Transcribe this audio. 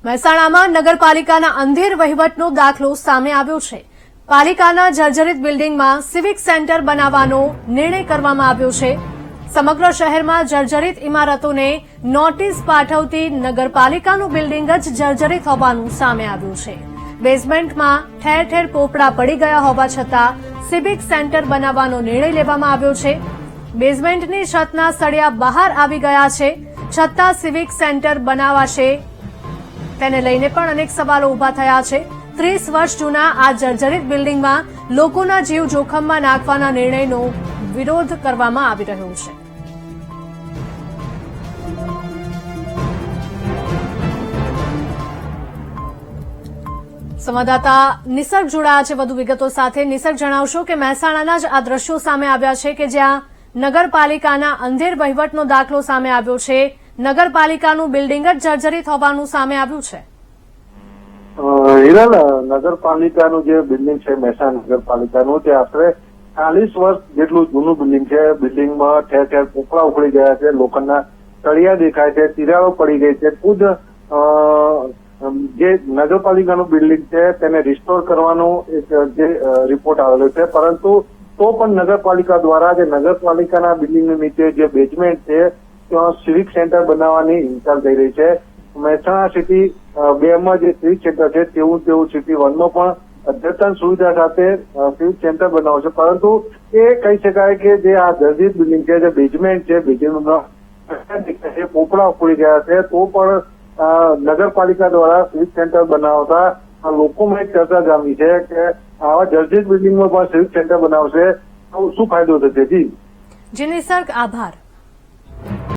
મહેસાણામાં નગરપાલિકાના અંધેર વહીવટનો દાખલો સામે આવ્યો છે। પાલિકાના જર્જરિત બિલ્ડિંગમાં સિવિક સેન્ટર બનાવવાનો નિર્ણય કરવામાં આવ્યો છે। સમગ્ર શહેરમાં જર્જરિત ઇમારતોને નોટિસ પાઠવતી નગરપાલિકાનું બિલ્ડિંગ જ જર્જરિત હોવાનું સામે આવ્યું છે। બેઝમેન્ટમાં ઠેર ઠેર પોપડા પડી ગયા હોવા છતાં સિવિક સેન્ટર બનાવવાનો નિર્ણય લેવામાં આવ્યો છે। બેઝમેન્ટની છતના સળિયા બહાર આવી ગયા છે, છતાં સિવિક સેન્ટર બનાવાશે તેને લઈને પણ અનેક સવાલો ઉભા થયા છે। 30 વર્ષ જૂના આ જર્જરિત બિલ્ડિંગમાં લોકોના જીવ જોખમમાં નાખવાના નિર્ણયનો વિરોધ કરવામાં આવી રહ્યો છે। સંવાદદાતા નિસર્ગ જોડાયા છે વધુ વિગતો સાથે। નિસર્ગ, જણાવશો કે મહેસાણાના જ આ દ્રશ્યો સામે આવ્યા છે કે જ્યાં નગરપાલિકાના અંધેર વહીવટનો દાખલો સામે આવ્યો છે। નગરપાલિકાનું બિલ્ડિંગ જ જર્જરિત હોવાનું સામે આવ્યું છે। હિરલ, નગરપાલિકાનું જે બિલ્ડિંગ છે મહેસાણા નગરપાલિકાનું, તે આશરે 40 વર્ષ જેટલું જૂનું બિલ્ડિંગ છે। બિલ્ડિંગમાં ઠેર ઠેર પોપડા ઉખડી ગયા છે, લોખંડના તળિયા દેખાય છે, તિરાડો પડી ગઈ છે। ખુદ જે નગરપાલિકાનું બિલ્ડિંગ છે તેને રિસ્ટોર કરવાનો એક જે રિપોર્ટ આવેલો છે, પરંતુ તો પણ નગરપાલિકા દ્વારા જે નગરપાલિકાના બિલ્ડિંગની નીચે જે બેઝમેન્ટ છે ત્યાં સિવિક સેન્ટર બનાવવાની હિલચાલ થઈ રહી છે। મહેસાણા સિટી 2 માં જે સિવિક સેન્ટર છે તેવું સિટી 1 માં પણ અદ્યતન સુવિધા સાથે સિવિક સેન્ટર બનાવ્યો છે, પરંતુ એ કહી શકાય કે જે આ જર્જરિત બિલ્ડિંગ છે, જે બેઝમેન્ટ છે, બેઝમેન્ટમાં પોપડા ઉખડી ગયા છે, તો પણ નગરપાલિકા દ્વારા સિવિક સેન્ટર બનાવતા લોકોમાં એક ચર્ચા જામી છે કે આવા જર્જરિત બિલ્ડિંગમાં પણ સિવિક સેન્ટર બનાવશે તો શું ફાયદો થશે? જી નિસર્ગ, આભાર।